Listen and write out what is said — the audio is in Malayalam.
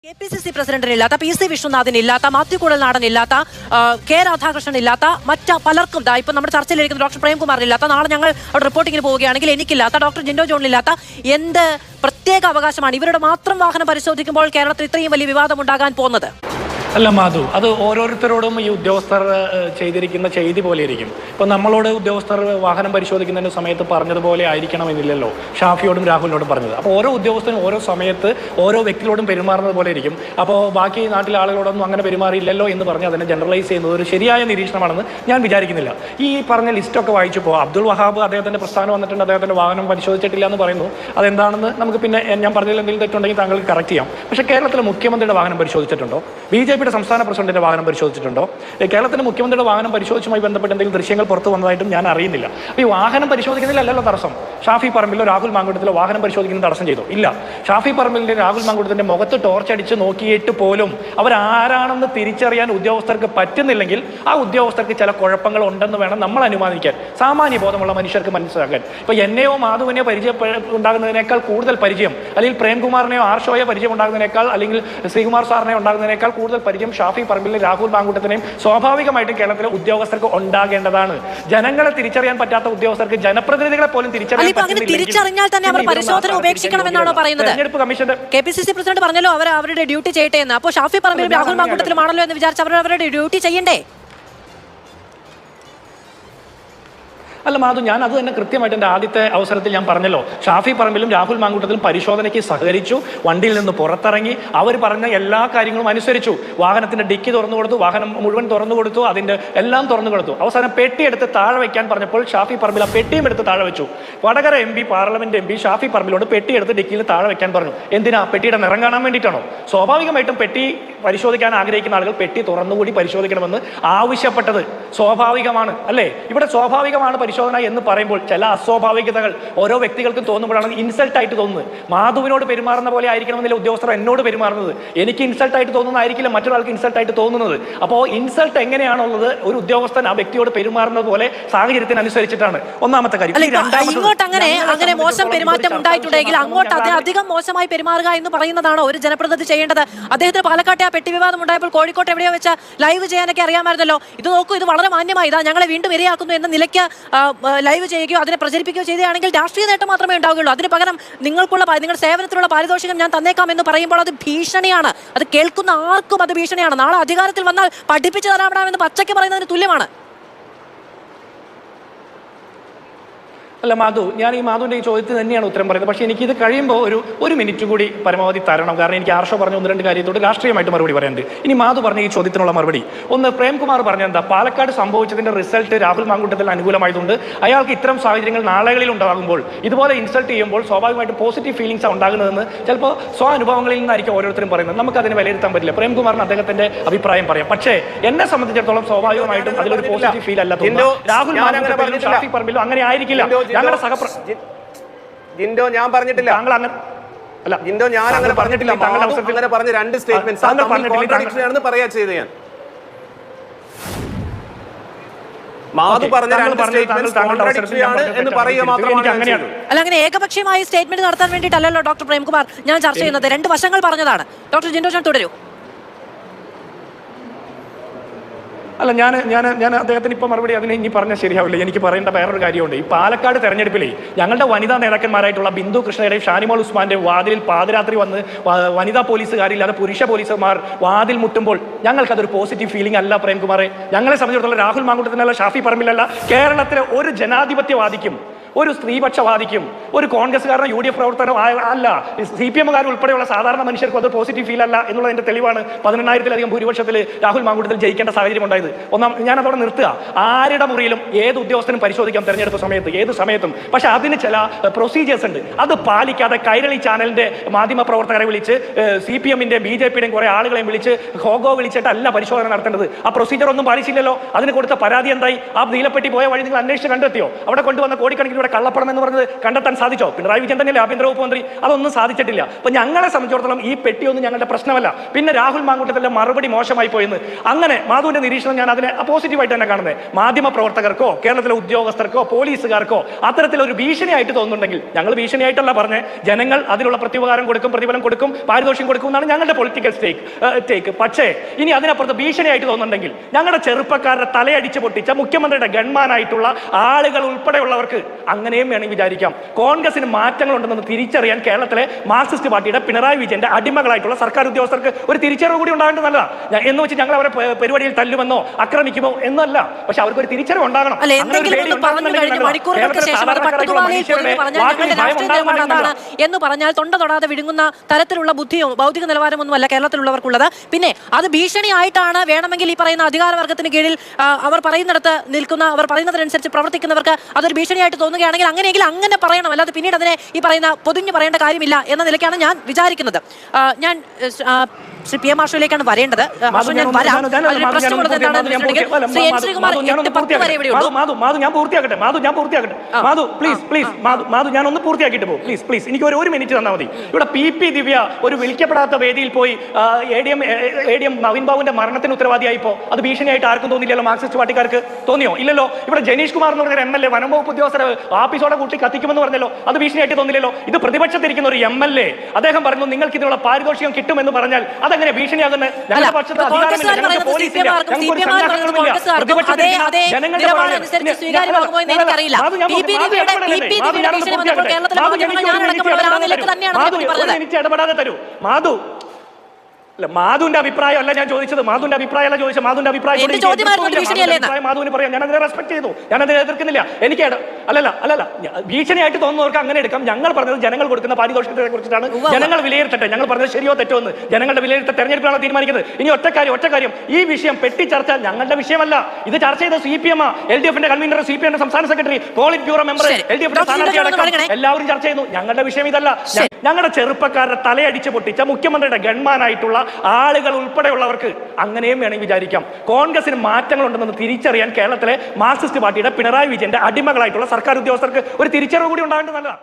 KPCC പ്രസിഡന്റിനില്ലാത്ത PC വിശ്വനാഥിനില്ലാത്ത മാത്യു കുഴൽനാടനില്ലാത്ത കെ രാധാകൃഷ്ണനില്ലാത്ത മറ്റ് പലർക്കും ഇപ്പൊ നമ്മുടെ ചർച്ചയിലിരിക്കുന്ന ഡോക്ടർ പ്രേംകുമാറിനില്ലാത്ത നാളെ ഞങ്ങൾ അവിടെ റിപ്പോർട്ടിങ്ങിന് പോവുകയാണെങ്കിൽ എനിക്കില്ലാത്ത ഡോക്ടർ ജിൻഡോ ജോണിനില്ലാത്ത എന്ത് പ്രത്യേക അവകാശമാണ് ഇവരുടെ മാത്രം വാഹനം പരിശോധിക്കുമ്പോൾ കേരളത്തിൽ ഇത്രയും വലിയ വിവാദം ഉണ്ടാകാൻ പോകുന്നത്? അല്ല മാധു, അത് ഓരോരുത്തരോടും ഈ ഉദ്യോഗസ്ഥർ ചെയ്തിരിക്കുന്ന ചെയ്തി പോലെ ഇരിക്കും. ഇപ്പോൾ നമ്മളോട് ഉദ്യോഗസ്ഥർ വാഹനം പരിശോധിക്കുന്നതിൻ്റെ സമയത്ത് പറഞ്ഞതുപോലെ ആയിരിക്കണമെന്നില്ലല്ലോ ഷാഫിയോടും രാഹുലിനോടും പറഞ്ഞത്. അപ്പോൾ ഓരോ ഉദ്യോഗസ്ഥനും ഓരോ സമയത്ത് ഓരോ വ്യക്തികളോടും പെരുമാറുന്നത് പോലെ ഇരിക്കും. അപ്പോൾ ബാക്കി നാട്ടിലെ ആളുകളോടൊന്നും അങ്ങനെ പെരുമാറിയില്ലല്ലോ എന്ന് പറഞ്ഞ് അതിനെ ജനറലൈസ് ചെയ്യുന്നത് ഒരു ശരിയായ നിരീക്ഷണമാണെന്ന് ഞാൻ വിചാരിക്കുന്നില്ല. ഈ പറഞ്ഞ ലിസ്റ്റൊക്കെ വായിച്ചപ്പോൾ അബ്ദുൾ വഹാബ് അദ്ദേഹത്തിൻ്റെ പ്രസ്ഥാനം വന്നിട്ടുണ്ട്, അദ്ദേഹത്തിൻ്റെ വാഹനം പരിശോധിച്ചിട്ടില്ല എന്ന് പറയുന്നു. അതെന്താണെന്ന് നമുക്ക് പിന്നെ ഞാൻ പറഞ്ഞതിൽ എന്തെങ്കിലും തെറ്റുണ്ടെങ്കിൽ താങ്കൾക്ക് കറക്റ്റ് ചെയ്യാം. പക്ഷേ കേരളത്തിലെ മുഖ്യമന്ത്രിയുടെ വാഹനം പരിശോധിച്ചിട്ടുണ്ടോ? BJP സംസ്ഥാന പ്രസിഡന്റിന്റെ വാഹനം പരിശോധിച്ചിട്ടുണ്ടോ? കേരളത്തിലെ മുഖ്യമന്ത്രിയുടെ വാഹനം പരിശോധിച്ചുമായി ബന്ധപ്പെട്ട് എന്തെങ്കിലും ദൃശ്യങ്ങൾ പുറത്തു വന്നതായിട്ടും ഞാൻ അറിയുന്നില്ല. അപ്പോൾ ഈ വാഹനം പരിശോധിക്കുന്നതിലല്ലോ തടസ്സം. ഷാഫി പറമ്പിലോ രാഹുൽ മാങ്കൂട്ടത്തിലോ വാഹനം പരിശോധിക്കുന്ന തടസ്സം ചെയ്തോ? ഇല്ല. ഷാഫി പറമ്പിലിന്റെ രാഹുൽ മാങ്കൂട്ടത്തിന്റെ മുഖത്ത് ടോർച്ചടിച്ച് നോക്കിയിട്ട് പോലും അവരാരാണെന്ന് തിരിച്ചറിയാൻ ഉദ്യോഗസ്ഥർക്ക് പറ്റുന്നില്ലെങ്കിൽ ആ ഉദ്യോഗസ്ഥർക്ക് ചില കുഴപ്പങ്ങൾ ഉണ്ടെന്ന് വേണം നമ്മൾ അനുമാനിക്കാൻ. സാമാന്യ ബോധമുള്ള മനുഷ്യർക്ക് മനസ്സിലാക്കാൻ. ഇപ്പൊ എന്നെയോ മാധുവിനെയോ ഉണ്ടാകുന്നതിനേക്കാൾ കൂടുതൽ പരിചയം, അല്ലെങ്കിൽ പ്രേംകുമാറിനെയോ ആർഷോയോ പരിചയം ഉണ്ടാകുന്നതിനേക്കാൾ, അല്ലെങ്കിൽ ശ്രീകുമാർ സാറിനെയോ ഉണ്ടാകുന്നതിനേക്കാൾ കൂടുതൽ പരിചയം ഷാഫി പറമ്പിലിനും രാഹുൽ മാങ്കൂട്ടത്തിനെയും സ്വാഭാവികമായിട്ടും കേരളത്തിലെ ഉദ്യോഗസ്ഥർക്ക് ഉണ്ടാകേണ്ടതാണ്. ജനങ്ങളെ തിരിച്ചറിയാൻ പറ്റാത്ത ഉദ്യോഗസ്ഥർക്ക് ജനപ്രതിനിധികളെ പോലും തിരിച്ചറിഞ്ഞാൽ തന്നെ അവർ പരിശോധന ഉപേക്ഷിക്കണമെന്നാണോ പറയുന്നത്? KPCC പ്രസിഡന്റ് പറഞ്ഞല്ലോ അവർ അവരുടെ ഡ്യൂട്ടി ചെയ്യട്ടെ എന്ന്. അപ്പോൾ ഷാഫി പറമ്പിലും രാഹുൽ മാങ്കൂട്ടത്തിലുമാണല്ലോ എന്ന് വിചാരിച്ച് അവർ അവരുടെ ഡ്യൂട്ടി ചെയ്യണ്ടേ? അല്ല മാധു, ഞാൻ അത് തന്നെ കൃത്യമായിട്ട് എൻ്റെ ആദ്യത്തെ അവസരത്തിൽ ഞാൻ പറഞ്ഞല്ലോ. ഷാഫി പറമ്പിലും രാഹുൽ മാങ്കൂട്ടത്തിലും പരിശോധനയ്ക്ക് സഹകരിച്ചു, വണ്ടിയിൽ നിന്ന് പുറത്തിറങ്ങി, അവർ പറഞ്ഞ എല്ലാ കാര്യങ്ങളും അനുസരിച്ചു. വാഹനത്തിൻ്റെ ഡിക്കി തുറന്നു കൊടുത്തു, വാഹനം മുഴുവൻ തുറന്നു കൊടുത്തു, അതിൻ്റെ എല്ലാം തുറന്നു കൊടുത്തു. അവസാനം പെട്ടിയെടുത്ത് താഴെ വയ്ക്കാൻ പറഞ്ഞപ്പോൾ ഷാഫി പറമ്പിൽ ആ പെട്ടിയും എടുത്ത് താഴെ വെച്ചു. Vadakara MP parliament MP Shafi പറമ്പിലോട് പെട്ടിയെടുത്ത് ഡിക്കിയിൽ താഴെ വെക്കാൻ പറഞ്ഞു. എന്തിനാ? പെട്ടിയുടെ നിറം കാണാൻ വേണ്ടിയിട്ടാണോ? സ്വാഭാവികമായിട്ടും പെട്ടി പരിശോധിക്കാൻ ആഗ്രഹിക്കുന്ന ആളുകൾ പെട്ടി തുറന്നുകൂടി പരിശോധിക്കണമെന്ന് ആവശ്യപ്പെട്ടത് സ്വാഭാവികമാണ്, അല്ലേ? ഇവിടെ സ്വാഭാവികമാണ് പരിശോധന എന്ന് പറയുമ്പോൾ ചില അസ്വാഭാവികതകൾ ഓരോ വ്യക്തികൾക്കും തോന്നുമ്പോഴാണ് ഇൻസൾട്ട് ആയിട്ട് തോന്നുന്നത്. മാധുവിനോട് പെരുമാറുന്ന പോലെ ആയിരിക്കണമെന്നില്ല ഉദ്യോഗസ്ഥർ എന്നോട് പെരുമാറുന്നത്. എനിക്ക് ഇൻസൾട്ട് ആയിട്ട് തോന്നുന്നതായിരിക്കില്ല മറ്റൊരാൾക്ക് ഇൻസൾട്ട് ആയിട്ട് തോന്നുന്നത്. അപ്പോൾ ഇൻസൾട്ട് എങ്ങനെയാണുള്ളത്? ഒരു ഉദ്യോഗസ്ഥൻ ആ വ്യക്തിയോട് പെരുമാറുന്നത് പോലെ സാഹചര്യത്തിനനുസരിച്ചിട്ടാണ്. ഒന്നാമത്തെ കാര്യം. ഇങ്ങോട്ട് അങ്ങനെ മോശം പെരുമാറ്റം ഉണ്ടായിട്ടുണ്ടെങ്കിൽ അങ്ങോട്ട് അധികം മോശമായി പെരുമാറുക എന്ന് പറയുന്നതാണോ ഒരു ജനപ്രതിനിധി ചെയ്യേണ്ടത്? അദ്ദേഹത്തിന് പാലക്കാട്ടെ ആ പെട്ടി വിവാദം ഉണ്ടായപ്പോൾ കോഴിക്കോട്ട് എവിടെയോ വെച്ച് ലൈവ് ചെയ്യാനൊക്കെ അറിയാമായിരുന്നല്ലോ. ഇത് നോക്കൂ, ഇത് വളരെ മാന്യമായി ഇതാ ഞങ്ങളെ വീണ്ടും ഇരയാക്കുന്നു എന്ന നിലയ്ക്ക് ലൈവ് ചെയ്യുകയോ അതിനെ പ്രചരിപ്പിക്കുകയോ ചെയ്യുകയാണെങ്കിൽ രാഷ്ട്രീയ നേട്ടം മാത്രമേ ഉണ്ടാവുകയുള്ളൂ. അതിന് പകരം നിങ്ങളുടെ സേവനത്തിലുള്ള പാരിതോഷികം ഞാൻ തന്നേക്കാം എന്ന് പറയുമ്പോൾ അത് ഭീഷണിയാണ്. അത് കേൾക്കുന്ന ആർക്കും അത് ഭീഷണിയാണ്. നാളെ അധികാരത്തിൽ വന്നാൽ പഠിപ്പിച്ചു തരാമെന്ന് പച്ചയ്ക്ക് പറയുന്നതിന് തുല്യമാണ്. അല്ല മാധു, ഞാൻ ഈ മാധുവിൻ്റെ ഈ ചോദ്യത്തിന് തന്നെയാണ് ഉത്തരം പറയുന്നത്. പക്ഷേ എനിക്കിത് കഴിയുമ്പോൾ ഒരു മിനിറ്റ് കൂടി പരമാവധി തരണം. കാരണം എനിക്ക് ആർഷോ പറഞ്ഞ 1-2 കാര്യത്തോട് രാഷ്ട്രീയമായിട്ട് മറുപടി പറയാനുണ്ട്. ഇനി മാധു പറഞ്ഞ ഈ ചോദ്യത്തിനുള്ള മറുപടി ഒന്ന്. പ്രേംകുമാർ പറഞ്ഞ എന്താ? പാലക്കാട് സംഭവിച്ചതിൻ്റെ റിസൾട്ട് രാഹുൽ മാങ്കൂട്ടത്തിൽ അനുകൂലമായതുകൊണ്ട് അയാൾക്ക് ഇത്തരം സാഹചര്യങ്ങൾ നാളുകളിൽ ഉണ്ടാകുമ്പോൾ ഇതുപോലെ ഇൻസൾട്ട് ചെയ്യുമ്പോൾ സ്വാഭാവികമായിട്ട് പോസിറ്റീവ് ഫീലിംഗ്സാണ് ഉണ്ടാകുന്നതെന്ന് ചിലപ്പോൾ അനുഭവങ്ങളിൽ നിന്നായിരിക്കും ഓരോരുത്തരും പറയുന്നത്. നമുക്കതിനെ വിലയിരുത്താൻ പറ്റില്ല. പ്രേംകുമാറിന് അദ്ദേഹത്തിൻ്റെ അഭിപ്രായം പറയാം. പക്ഷേ എന്നെ സംബന്ധിച്ചിടത്തോളം സ്വാഭാവികമായിട്ടും അതിലൊരു പോസിറ്റീവ് ഫീൽ അല്ല. രാഹുൽ മാങ്കൂട്ടത്തിലും ഷാഫി പറമ്പിലും അങ്ങനെ ആയിരിക്കില്ല. ജിൻഡോ, ഞാൻ പറഞ്ഞിട്ടില്ല. ജിൻഡോ, ഞാൻ അങ്ങനെ പറഞ്ഞിട്ടില്ല. അങ്ങനെ പറഞ്ഞ 2 സ്റ്റേറ്റ്മെന്റ്സ് ആണെന്ന് പറയാ ചെയ്ത് ഞാൻ. മാധു പറഞ്ഞ 2 സ്റ്റേറ്റ്മെന്റ്സ് കോൺട്രാഡിക്ടറി ആണ് എന്ന് പറയുക മാത്രമാണ്. അല്ല, അങ്ങനെ ഏകപക്ഷീയമായി സ്റ്റേറ്റ്മെന്റ് നടത്താൻ വേണ്ടിയിട്ടല്ലോ ഡോക്ടർ പ്രേംകുമാർ ഞാൻ ചർച്ച ചെയ്യുന്നത്. 2 വശങ്ങൾ പറഞ്ഞതാണ്. ഡോക്ടർ ജിൻഡോ ജോൺ തുടരൂ. അല്ല, ഞാൻ അദ്ദേഹത്തിന് ഇപ്പോൾ മറുപടി അതിന് ഇനി പറഞ്ഞാൽ ശരിയാവില്ല. എനിക്ക് പറയേണ്ട വേറൊരു കാര്യമുണ്ട്. ഈ പാലക്കാട് തെരഞ്ഞെടുപ്പിലേ ഞങ്ങളുടെ വനിതാ നേതാക്കന്മാരായിട്ടുള്ള ബിന്ദു കൃഷ്ണയുടെയും ഷാനിമോൾ ഉസ്മാന്റെ വാതിലിൽ പാതിരാത്രി വന്ന് വനിതാ പോലീസുകാരില്ലാതെ പുരുഷ പോലീസുമാർ വാതിൽ മുട്ടുമ്പോൾ ഞങ്ങൾക്കതൊരു പോസിറ്റീവ് ഫീലിംഗ് അല്ല പ്രേംകുമാറെ. ഞങ്ങളെ സംബന്ധിച്ചിടത്തോളം രാഹുൽ മാങ്കൂട്ടത്തിനല്ല, ഷാഫി പറമ്പിലല്ല, കേരളത്തിലെ ഒരു ജനാധിപത്യവാദിക്കും, ഒരു സ്ത്രീപക്ഷവാദിക്കും, ഒരു കോൺഗ്രസ്സുകാരനോ UDF പ്രവർത്തനോ അല്ല, CPM-കാർ ഉൾപ്പെടെയുള്ള സാധാരണ മനുഷ്യർക്കും അത് പോസിറ്റീവ് ഫീൽ അല്ല എന്നുള്ളതിന്റെ തെളിവാണ് 18,000-ലധികം ഭൂരിപക്ഷത്തിൽ രാഹുൽ മാങ്കൂട്ടത്തിൽ ജയിക്കേണ്ട സാഹചര്യം ഉണ്ടായത്. ഞാൻ അതോടെ നിർത്തുക. ആരുടെ മുറിയിലും ഏത് ഉദ്യോഗസ്ഥനും പരിശോധിക്കാം തെരഞ്ഞെടുപ്പ് സമയത്ത്, ഏത് സമയത്തും. പക്ഷെ അതിന് ചില പ്രൊസീജിയേഴ്സ് ഉണ്ട്. അത് പാലിക്കാതെ കൈരളി ചാനലിന്റെ മാധ്യമ പ്രവർത്തകരെ വിളിച്ച് CPM-ന്റെയും BJP-യുടെയും കുറെ ആളുകളെയും വിളിച്ച് ഹോഗോ വിളിച്ചിട്ടല്ല പരിശോധന നടത്തേണ്ടത്. ആ പ്രൊസീജിയർ ഒന്നും പാലിച്ചില്ലല്ലോ. അതിന് കൊടുത്ത പരാതി എന്തായി? ആ നീലപ്പെട്ടി പോയ വഴി നിങ്ങൾ അന്വേഷിച്ച് കണ്ടെത്തിയോ? അവിടെ കൊണ്ടുവന്ന കോടിക്കണക്കിന് കോടിയുടെ കള്ളപ്പണം എന്ന് പറഞ്ഞത് കണ്ടെത്താൻ സാധിച്ചോ? പിണറായി വിജയൻ തന്നെയല്ലേ ആഭ്യന്തര വകുപ്പ് മന്ത്രി? അതൊന്നും സാധിച്ചിട്ടില്ല. അപ്പൊ ഞങ്ങളെ സംബന്ധിച്ചിടത്തോളം ഈ പെട്ടിയൊന്നും ഞങ്ങളുടെ പ്രശ്നമല്ല. പിന്നെ രാഹുൽ മാങ്കൂട്ടത്തിന്റെ മറുപടി മോശമായി പോയെന്ന് അങ്ങനെ മാധുവിന്റെ നിരീക്ഷണം ഞാൻ അതിനെ പോസിറ്റീവായിട്ട് തന്നെ കാണുന്നത്. മാധ്യമ പ്രവർത്തകർക്കോ കേരളത്തിലെ ഉദ്യോഗസ്ഥർക്കോ പോലീസുകാർക്കോ അത്തരത്തിലൊരു ഭീഷണിയായിട്ട് തോന്നുന്നുണ്ടെങ്കിൽ, ഞങ്ങൾ ഭീഷണിയായിട്ടല്ല പറഞ്ഞ്, ജനങ്ങൾ അതിനുള്ള പ്രത്യുപകാരം കൊടുക്കും, പ്രതിഫലം കൊടുക്കും, പാരിതോഷികം കൊടുക്കും എന്നാണ് ഞങ്ങളുടെ പൊളിറ്റിക്കൽ ടേക്ക്. പക്ഷേ ഇനി അതിനപ്പുറത്ത് ഭീഷണിയായിട്ട് തോന്നുന്നുണ്ടെങ്കിൽ ഞങ്ങളുടെ ചെറുപ്പക്കാരുടെ തലയടിച്ച് പൊട്ടിച്ച മുഖ്യമന്ത്രിയുടെ ഗൺമാനായിട്ടുള്ള ആളുകൾ ഉൾപ്പെടെയുള്ളവർക്ക് അങ്ങനെയും വേണമെങ്കിൽ വിചാരിക്കാം. കോൺഗ്രസിന് മാറ്റങ്ങളുണ്ടെന്ന് തിരിച്ചറിയാൻ കേരളത്തിലെ മാർക്സിസ്റ്റ് പാർട്ടിയുടെ പിണറായി വിജയന്റെ അടിമകളായിട്ടുള്ള സർക്കാർ ഉദ്യോഗസ്ഥർക്ക് ഒരു തിരിച്ചറിവ് കൂടി ഉണ്ടാകേണ്ടത് നല്ലതാണ്. എന്ന് വെച്ച് ഞങ്ങൾ അവരെ പരിപാടിയിൽ തല്ലുമെന്നോ ആക്രമിക്കുമോ എന്നല്ല, പക്ഷെ അവർക്ക് ഒരു തിരിച്ചറിവ് ഉണ്ടാകണം. എന്ന് പറഞ്ഞാൽ തൊണ്ട തൊടാതെ വിഴുങ്ങുന്ന തരത്തിലുള്ള ബുദ്ധിയോ ഭൗതിക നിലവാരമൊന്നുമല്ല കേരളത്തിലുള്ളവർക്കുള്ളത്. പിന്നെ അത് ഭീഷണിയായിട്ടാണ് വേണമെങ്കിൽ ഈ പറയുന്ന അധികാരവർഗത്തിന് കീഴിൽ അവർ പറയുന്നിടത്ത് നിൽക്കുന്ന, അവർ പറയുന്നതിനനുസരിച്ച് പ്രവർത്തിക്കുന്നവർക്ക് അതൊരു ഭീഷണിയായിട്ട് തോന്നുകയാണെങ്കിൽ അങ്ങനെയെങ്കിൽ അങ്ങനെ പറയണം. അല്ലാതെ പിന്നീട് അതിനെ ഈ പറയുന്ന പൊതിഞ്ഞു പറയേണ്ട കാര്യമില്ല എന്ന നിലയ്ക്കാണ് ഞാൻ വിചാരിക്കുന്നത്. ഞാൻ ശ്രീ പി എം മാഷുവിലേക്കാണ് വരേണ്ടത്. ഞാനൊന്ന് പൂർത്തിയാക്കിയിട്ട് പോകും പ്ലീസ്. എനിക്ക് ഒരു മിനിറ്റ് തന്നാൽ മതി. ഇവിടെ പി ദിവ്യ ഒരു വിളിക്കപ്പെടാത്ത വേദിയിൽ പോയി ADM നവീൻ ബാബുവിന്റെ മരണത്തിന് ഉത്തരവാദിയായിപ്പോ അത് ഭീഷണിയായിട്ട് ആർക്കും തോന്നിയില്ലല്ലോ? മാർക്സിസ്റ്റ് പാർട്ടിക്കാർക്ക് തോന്നിയോ? ഇല്ലല്ലോ. ഇവിടെ ജനീഷ് കുമാർ എന്ന് പറഞ്ഞ MLA വനം വകുപ്പ് ഉദ്യോഗസ്ഥരെ ആഫീസോടെ കൂട്ടി കത്തിക്കുമെന്ന് പറഞ്ഞല്ലോ, അത് ഭീഷണിയായിട്ട് തോന്നില്ലല്ലോ? ഇത് പ്രതിപക്ഷത്തിരിക്കുന്ന ഒരു MLA അദ്ദേഹം പറഞ്ഞു നിങ്ങൾക്ക് ഇതിനുള്ള പാരിതോഷികം കിട്ടുമെന്ന് പറഞ്ഞാൽ അതെങ്ങനെ ഭീഷണിയാകുന്നത്? ഞങ്ങളുടെ പക്ഷത്ത് അധികാരമില്ല, പോലീസില്ല, ഇടപെടാതെ തരൂ. മാധുവിന്റെ അഭിപ്രായം അല്ല ഞാൻ ചോദിച്ചത്. മാധുവിന്റെ അഭിപ്രായമല്ല ചോദിച്ചത്. മാധുവിന്റെ അഭിപ്രായം മാധുവിന് പറയാം. ഞാനതിനെ റെസ്പെക്ട് ചെയ്തു, ഞാനതിനെ എതിർക്കുന്നില്ല. എനിക്ക് അല്ലല്ല ഭീഷണിയായിട്ട് തോന്നുന്നവർക്ക് അങ്ങനെ എടുക്കാം. ഞങ്ങൾ പറഞ്ഞത് ജനങ്ങൾ കൊടുക്കുന്ന പാരിതോഷികത്തെ കുറിച്ചിട്ടാണ്. ജനങ്ങൾ വിലയിരുത്തട്ടെ. ഞങ്ങൾ പറഞ്ഞത് ശരിയോ തെറ്റോ എന്ന് ജനങ്ങളുടെ വിലയിരുത്ത തെരഞ്ഞെടുപ്പിലാണ് തീരുമാനിക്കുന്നത്. ഇനി ഒറ്റ കാര്യം, ഈ വിഷയം പെട്ടി ചർച്ച ഞങ്ങളുടെ വിഷയമല്ല. ഇത് ചർച്ച ചെയ്ത CPM, LDF-ന്റെ കൺവീനർ, CPM സംസ്ഥാന സെക്രട്ടറി, പോളിറ്റ് ബ്യൂറോ മെമ്പർ, LDF-ന്റെ സ്ഥാനാർത്ഥി, എല്ലാവരും ചർച്ച ചെയ്യുന്നു. ഞങ്ങളുടെ വിഷയം ഇതല്ല. ഞങ്ങളുടെ ചെറുപ്പക്കാരുടെ തലയടിച്ച് പൊട്ടിച്ച മുഖ്യമന്ത്രിയുടെ ഗൺമാനായിട്ടുള്ള ആളുകൾ ഉൾപ്പെടെയുള്ളവർക്ക് അങ്ങനെയും വേണമെങ്കിൽ വിചാരിക്കാം. കോൺഗ്രസിന് മാറ്റങ്ങളുണ്ടെന്ന് തിരിച്ചറിയാൻ കേരളത്തിലെ മാർക്സിസ്റ്റ് പാർട്ടിയുടെ പിണറായി വിജയന്റെ അടിമകളായിട്ടുള്ള സർക്കാർ ഉദ്യോഗസ്ഥർക്ക് ഒരു തിരിച്ചറിവ് കൂടി ഉണ്ടാകേണ്ടത് നല്ലതാണ്.